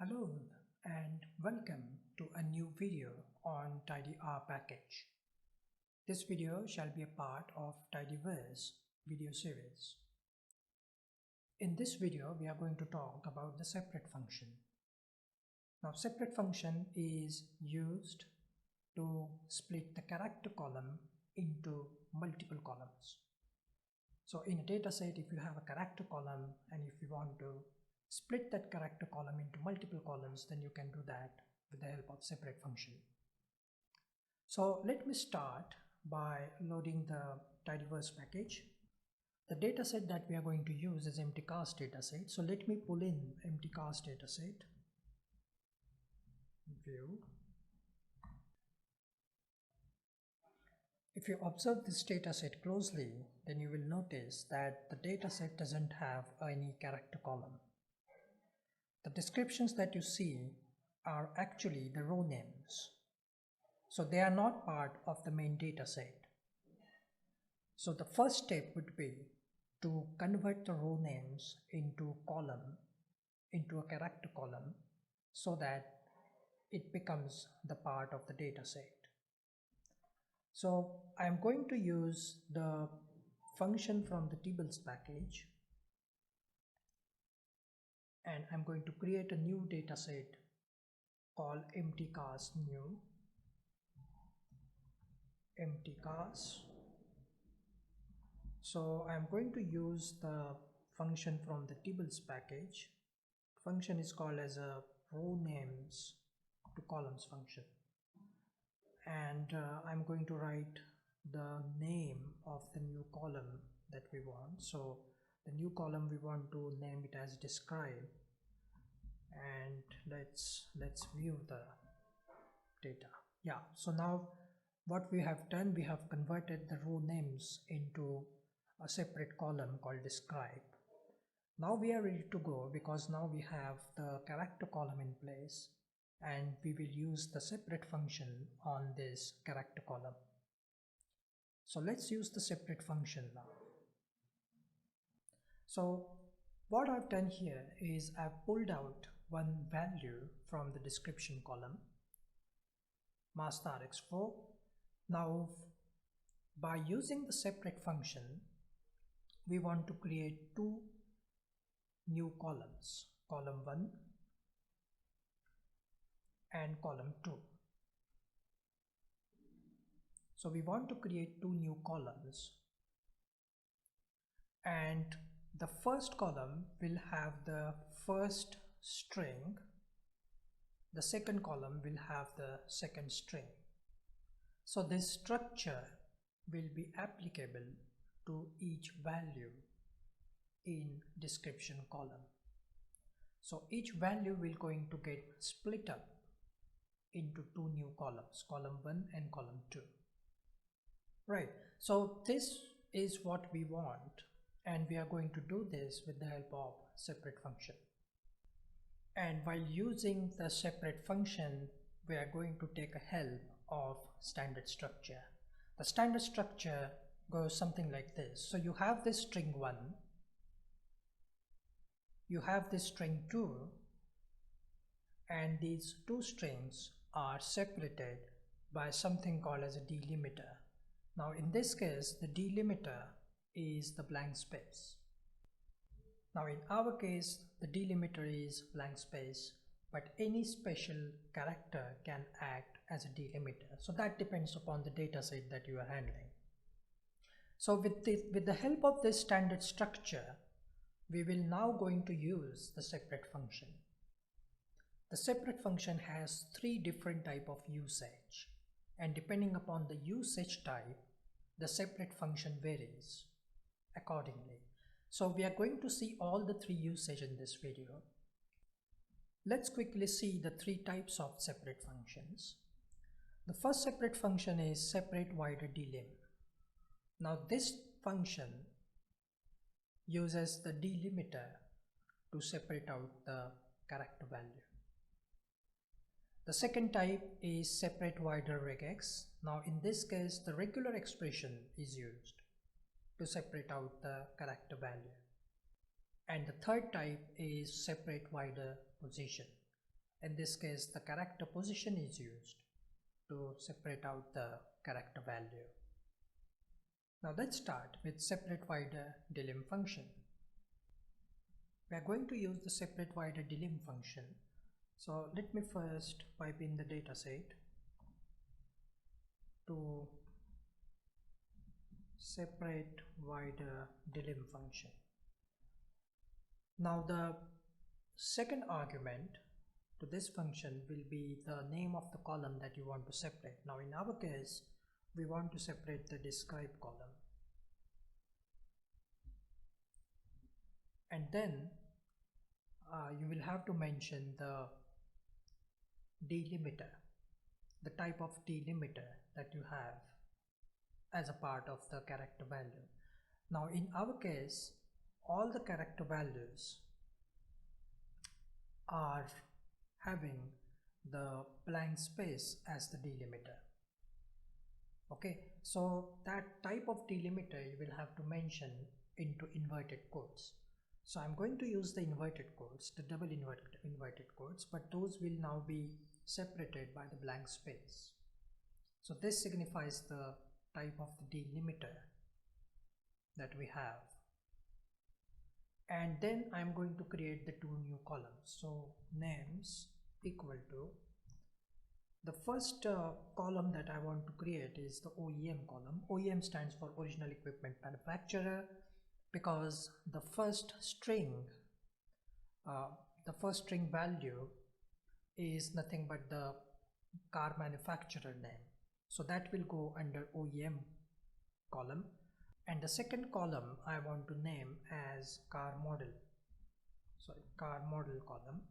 Hello and welcome to a new video on tidyR package. This video shall be a part of tidyverse video series. In this video, we are going to talk about the separate function. Now, separate function is used to split the character column into multiple columns. So in a data set, if you have a character column and if you want to split that character column into multiple columns, then you can do that with the help of separate function. So let me start by loading the tidyverse package. The dataset that we are going to use is empty cast dataset. So let me pull in empty cast dataset, view. If you observe this dataset closely, then you will notice that the dataset doesn't have any character column. The descriptions that you see are actually the row names. So they are not part of the main dataset. So the first step would be to convert the row names into a character column, so that it becomes the part of the dataset. So I am going to use the function from the tables package, and I'm going to create a new dataset called empty cast new, empty cast. So I'm going to use the function from the tables package. Function is called as a row names to columns function, and I'm going to write the name of the new column that we want. So the new column, we want to name it as describe, and let's view the data. Yeah, so now what we have done, we have converted the row names into a separate column called describe. Now we are ready to go, because now we have the character column in place, and we will use the separate function on this character column. So let's use the separate function now. So what I've done here is I've pulled out one value from the description column, master_rx4. Now by using the separate function, we want to create two new columns, column 1 and column 2. So we want to create two new columns, and the first column will have the first string, the second column will have the second string. So this structure will be applicable to each value in description column. So each value will going to get split up into two new columns, column 1 and column 2. Right, so this is what we want, and we are going to do this with the help of separate function. And while using the separate function, we are going to take a help of standard structure. The standard structure goes something like this. So you have this string 1, you have this string 2, and these two strings are separated by something called as a delimiter. Now in this case, the delimiter is the blank space. Now in our case, the delimiter is blank space, but any special character can act as a delimiter. So that depends upon the dataset that you are handling. So with the help of this standard structure, we will now going to use the separate function. The separate function has three different type of usage, and depending upon the usage type, the separate function varies accordingly. So we are going to see all the three usage in this video. Let's quickly see the three types of separate functions. The first separate function is separate wider delim. Now this function uses the delimiter to separate out the character value. The second type is separate wider regex. Now in this case, the regular expression is used to separate out the character value. And the third type is separate wider position. In this case, the character position is used to separate out the character value. Now let's start with separate wider delim function. We are going to use the separate wider delim function. So let me first pipe in the dataset to separate wider delim function. Now the second argument to this function will be the name of the column that you want to separate. Now in our case, we want to separate the describe column. And then you will have to mention the delimiter, the type of delimiter that you have as a part of the character value. Now in our case, all the character values are having the blank space as the delimiter. Okay, so that type of delimiter you will have to mention into inverted quotes. So I'm going to use the inverted quotes, the double inverted quotes, but those will now be separated by the blank space. So this signifies the type of the delimiter that we have. And then I'm going to create the two new columns. So names equal to, the first column that I want to create is the OEM column. OEM stands for original equipment manufacturer, because the first string value is nothing but the car manufacturer name. So that will go under OEM column. And the second column I want to name as car model column,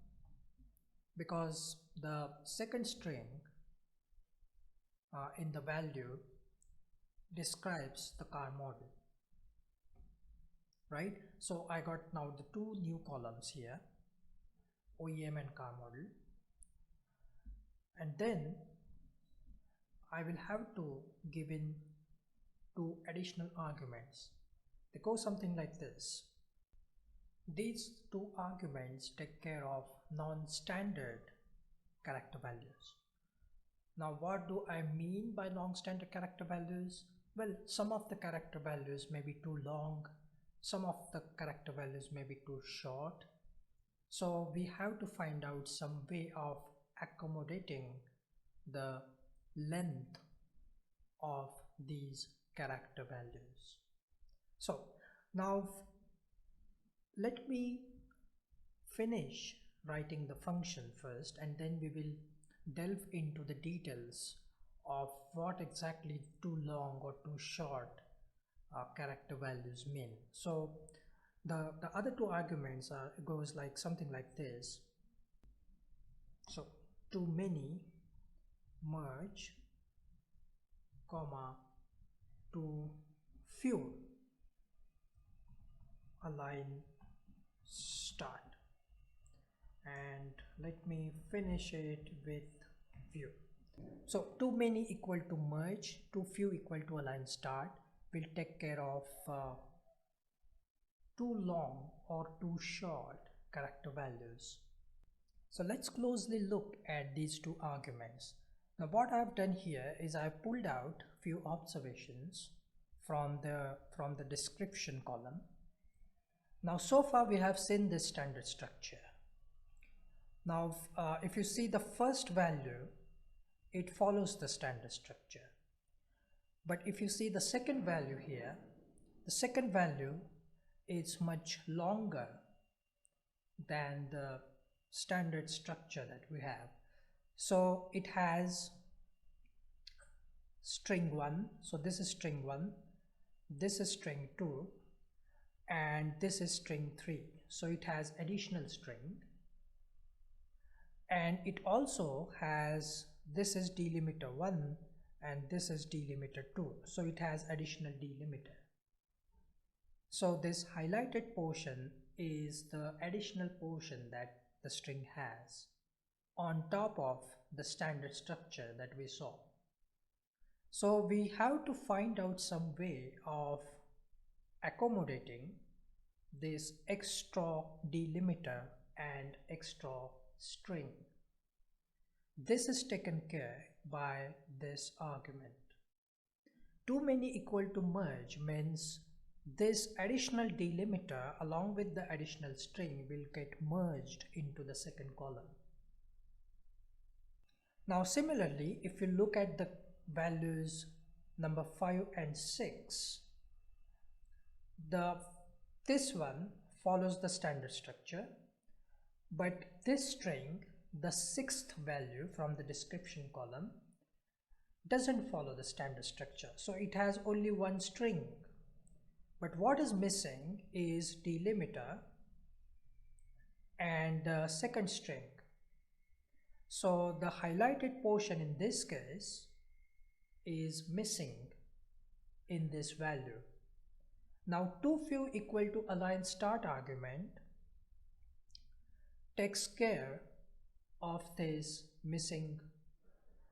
because the second string in the value describes the car model, right? So I got now the two new columns here, OEM and car model. And then I will have to give in two additional arguments. They go something like this. These two arguments take care of non-standard character values. Now what do I mean by non-standard character values? Well, some of the character values may be too long, some of the character values may be too short. So we have to find out some way of accommodating the length of these character values. So now let me finish writing the function first, and then we will delve into the details of what exactly too long or too short character values mean. So the other two arguments goes like something like this. So too many merge, comma, too few align start. And let me finish it with view. So too many equal to merge, too few equal to align start will take care of too long or too short character values. So let's closely look at these two arguments. Now what I have done here is I have pulled out few observations from the description column. Now so far we have seen this standard structure. Now if you see the first value, it follows the standard structure. But if you see the second value here, the second value is much longer than the standard structure that we have. So it has string 1, so this is string 1, this is string 2, and this is string 3. So it has additional string, and it also has, this is delimiter 1 and this is delimiter 2, so it has additional delimiter. So this highlighted portion is the additional portion that the string has on top of the standard structure that we saw. So we have to find out some way of accommodating this extra delimiter and extra string. this is taken care by this argument. Too many equal to merge means this additional delimiter along with the additional string will get merged into the second column. Now similarly, if you look at the values number 5 and 6, this one follows the standard structure, but this string, the 6th value from the description column, doesn't follow the standard structure, so it has only one string. But what is missing is delimiter and the second string. So the highlighted portion in this case is missing in this value. Now toFew equal to align start argument takes care of these missing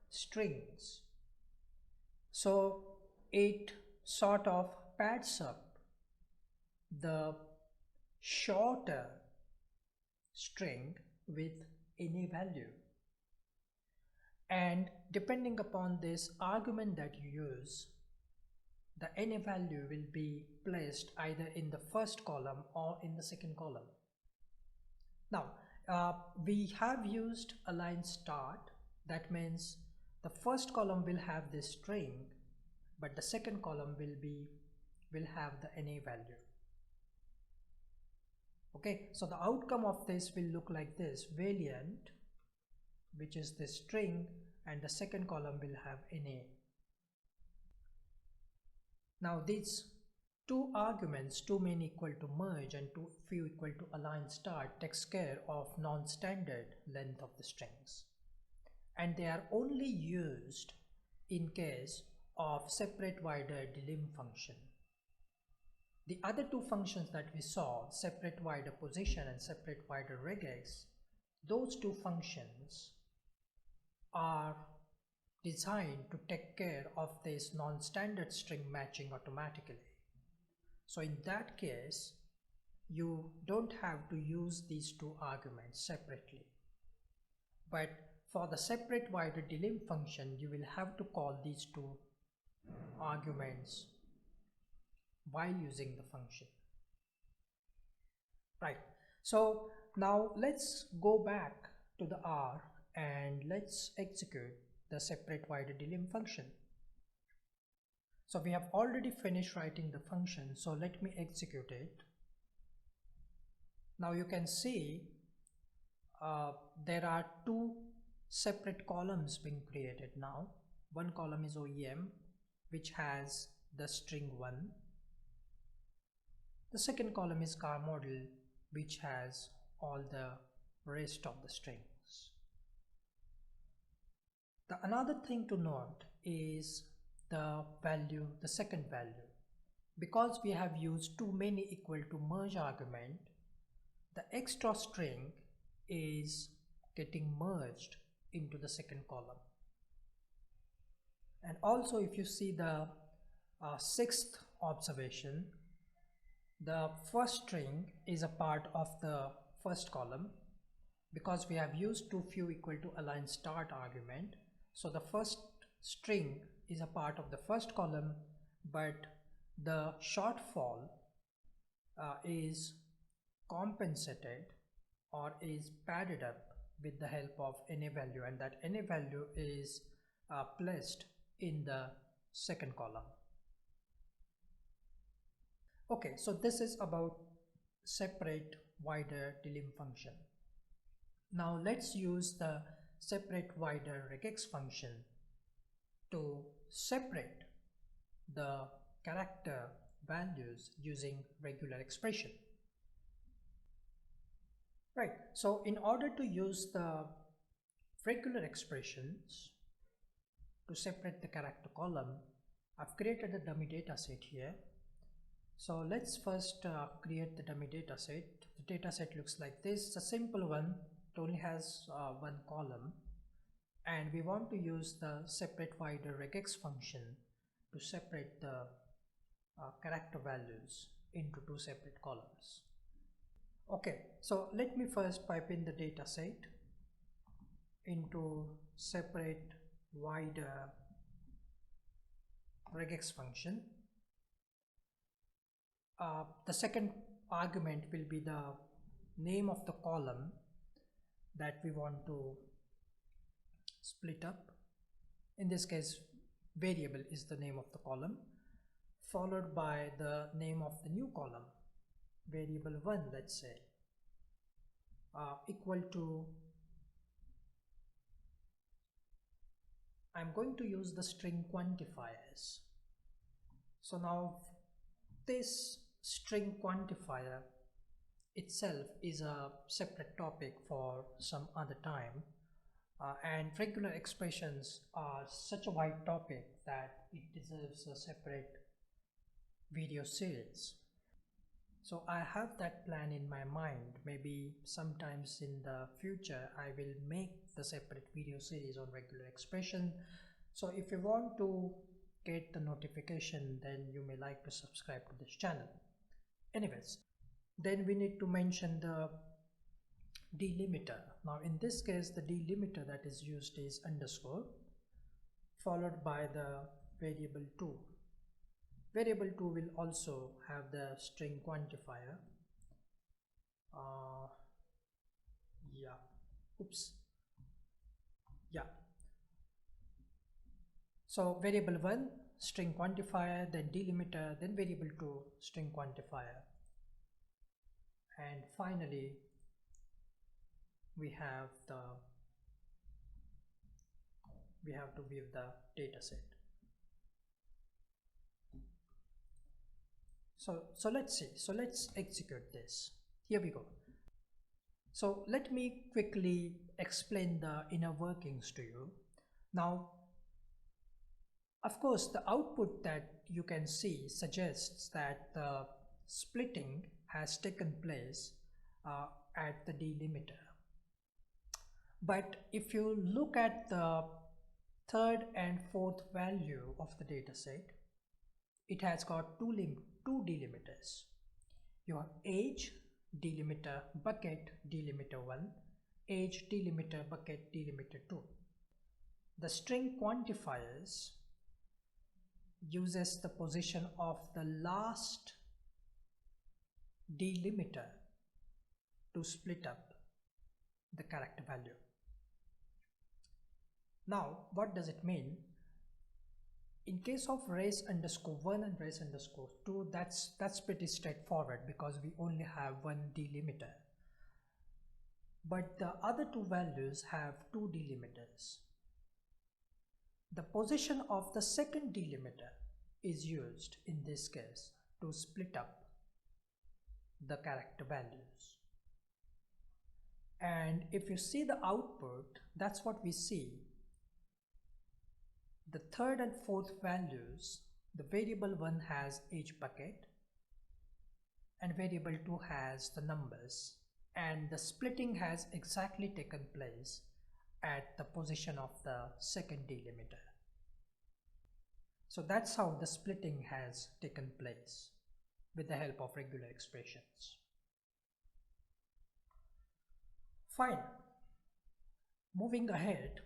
strings. So it sort of pads up the shorter string with any value, and depending upon this argument that you use, the any value will be placed either in the first column or in the second column. Now we have used align start. That means the first column will have this string, but the second column will have the any value. Okay, so the outcome of this will look like this: valiant, which is the string, and the second column will have NA. Now these two arguments, toMain equal to merge and toFew equal to align start, takes care of non-standard length of the strings, and they are only used in case of separate wider delim function. The other two functions that we saw, separate wider position and separate wider regex, those two functions are designed to take care of this non-standard string matching automatically. So in that case, you don't have to use these two arguments separately. But for the separate wider delim function, you will have to call these two arguments while using the function. Right. So now let's go back to the R and let's execute the separate wider delim function. So we have already finished writing the function, so let me execute it. Now you can see there are two separate columns being created now. One column is OEM, which has the string 1. The second column is car model, which has all the rest of the strings. Another thing to note is the value, the second value. Because we have used toMain equal to merge argument, the extra string is getting merged into the second column. And also if you see the 6th observation, the first string is a part of the first column because we have used toFew equal to align start argument. So the first string is a part of the first column, but the shortfall is compensated or is padded up with the help of any value, and that any value is placed in the second column. Okay, so this is about separate wider delim function. Now let's use the separate wider regex function to separate the character values using regular expression. Right, so in order to use the regular expressions to separate the character column, I've created a dummy data set here. So let's first create the dummy data set. The data set looks like this. It's a simple one. It only has one column, and we want to use the separate wider regex function to separate the character values into two separate columns. Okay, so let me first pipe in the data set. into separate wider regex function. The second argument will be the name of the column that we want to split up. In this case, variable is the name of the column, followed by the name of the new column, variable 1, let's say, equal to, I'm going to use the string quantifiers. So now this string quantifier itself is a separate topic for some other time, and regular expressions are such a wide topic that it deserves a separate video series. So I have that plan in my mind. Maybe sometimes in the future I will make the separate video series on regular expression. So if you want to get the notification, then you may like to subscribe to this channel. Anyways, then we need to mention the delimiter. Now in this case, the delimiter that is used is underscore followed by the variable 2. Variable 2 will also have the string quantifier. So variable 1 string quantifier, then delimiter, then variable 2 string quantifier, and finally we have to view the data set. So let's see. So let's execute this. Here we go. So let me quickly explain the inner workings to you. Now, of course, the output that you can see suggests that the splitting has taken place at the delimiter. But if you look at the third and fourth value of the dataset, it has got two delimiters. Your age delimiter bucket delimiter 1, age delimiter bucket delimiter 2. The string quantifiers uses the position of the last delimiter to split up the character value. Now, what does it mean? In case of res_1 and res_2, that's pretty straightforward because we only have one delimiter. But the other two values have two delimiters. The position of the second delimiter is used in this case to split up the character values. And if you see the output, that's what we see. The third and fourth values, the variable 1 has age bucket and variable 2 has the numbers, and the splitting has exactly taken place at the position of the second delimiter. So that's how the splitting has taken place with the help of regular expressions. Fine. Moving ahead,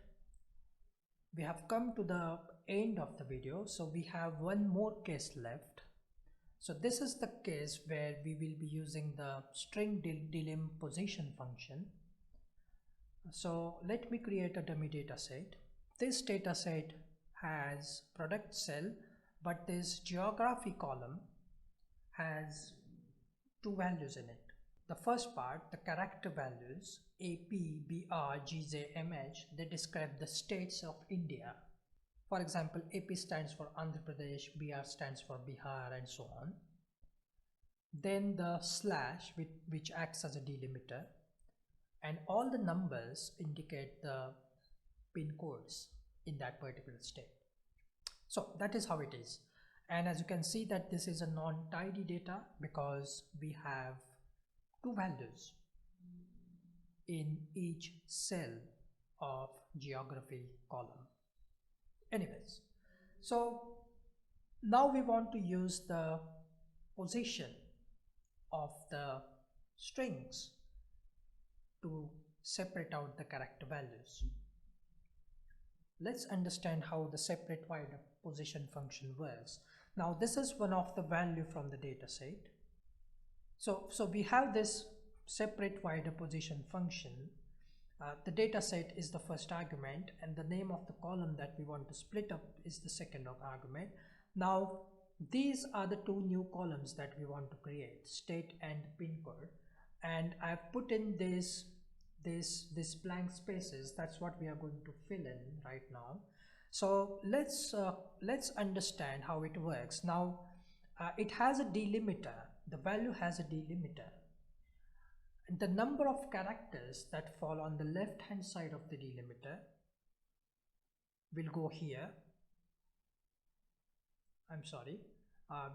we have come to the end of the video, so we have one more case left. So this is the case where we will be using the string delim position function. So let me create a dummy data set. This data set has product cell, but this geography column has two values in it. The first part, the character values AP, BR, GZ, MH, they describe the states of India. For example, AP stands for Andhra Pradesh, BR stands for Bihar, and so on. Then the slash, which acts as a delimiter, and all the numbers indicate the pin codes in that particular state. So that is how it is. And as you can see that this is a non-tidy data because we have two values in each cell of geography column. Anyways, so now we want to use the position of the strings to separate out the character values. let's understand how the separate wider position function works. Now this is one of the value from the data set. So we have this separate wider position function. The data set is the first argument and the name of the column that we want to split up is the second argument. Now these are the two new columns that we want to create, state and pin code, and I've put in this blank spaces. That's what we are going to fill in right now. So let's understand how it works. Now it has a delimiter. The value has a delimiter. The number of characters that fall on the left hand side of the delimiter will go here.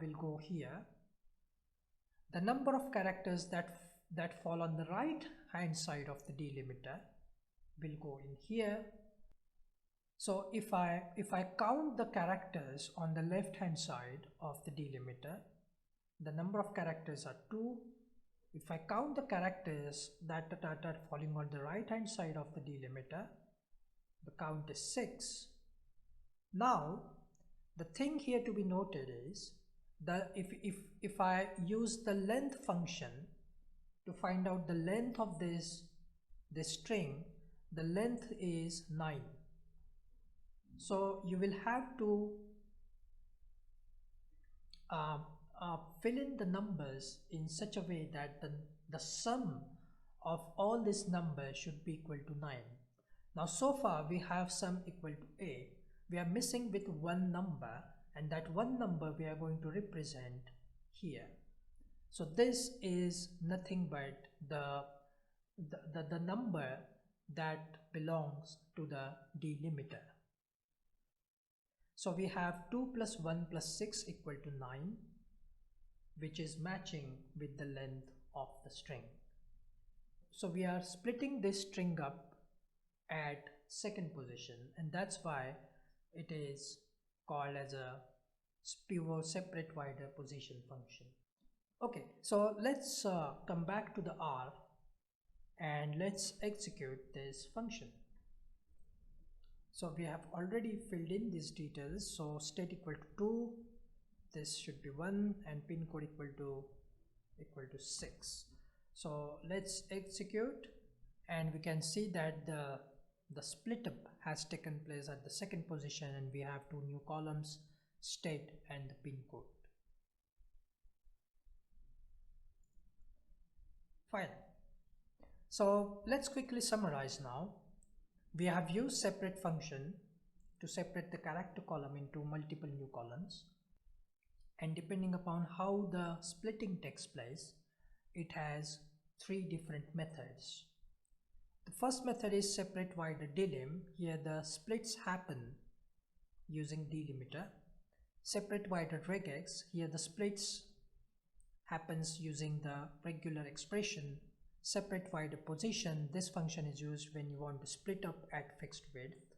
Will go here. The number of characters that fall on the right hand side of the delimiter will go in here. So if I count the characters on the left hand side of the delimiter, the number of characters are 2. If I count the characters that are falling on the right hand side of the delimiter, the count is 6. Now the thing here to be noted is that if I use the length function to find out the length of this string, the length is 9. So you will have to fill in the numbers in such a way that the sum of all these numbers should be equal to 9. Now so far we have sum equal to 8. We are missing with one number, and that one number we are going to represent here. So this is nothing but the number that belongs to the delimiter. So we have 2 plus 1 plus 6 equal to 9, which is matching with the length of the string. So we are splitting this string up at second position, and that's why it is called as a pure separate wider position function. Okay, so let's come back to the R and let's execute this function. So we have already filled in these details. So state equal to 2, this should be 1, and pin code equal to 6. So let's execute, and we can see that the split up has taken place at the second position, and we have two new columns, state and the pin code. Fine. So let's quickly summarize now. We have used separate function to separate the character column into multiple new columns, and depending upon how the splitting takes place, it has 3 different methods. The first method is separate wider delim. Here the splits happen using delimiter. Separate wider regex. Here the splits happens using the regular expression. Separate wider position. This function is used when you want to split up at fixed width.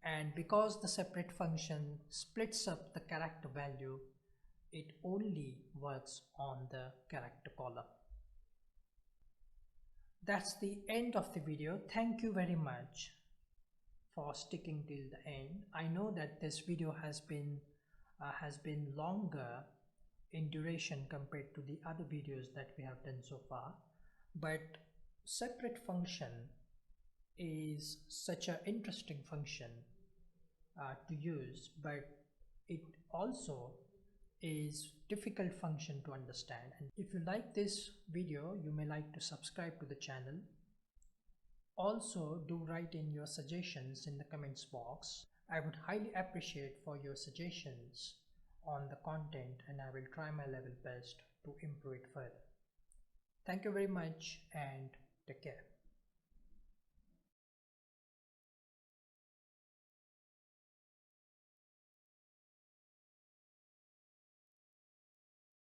And because the separate function splits up the character value, it only works on the character column. That's the end of the video. Thank you very much for sticking till the end. I know that this video has been longer in duration compared to the other videos that we have done so far, but separate function is such an interesting function to use, but it also is difficult function to understand. And if you like this video, you may like to subscribe to the channel. Also do write in your suggestions in the comments box. I would highly appreciate for your suggestions on the content, and I will try my level best to improve it further. Thank you very much and take care.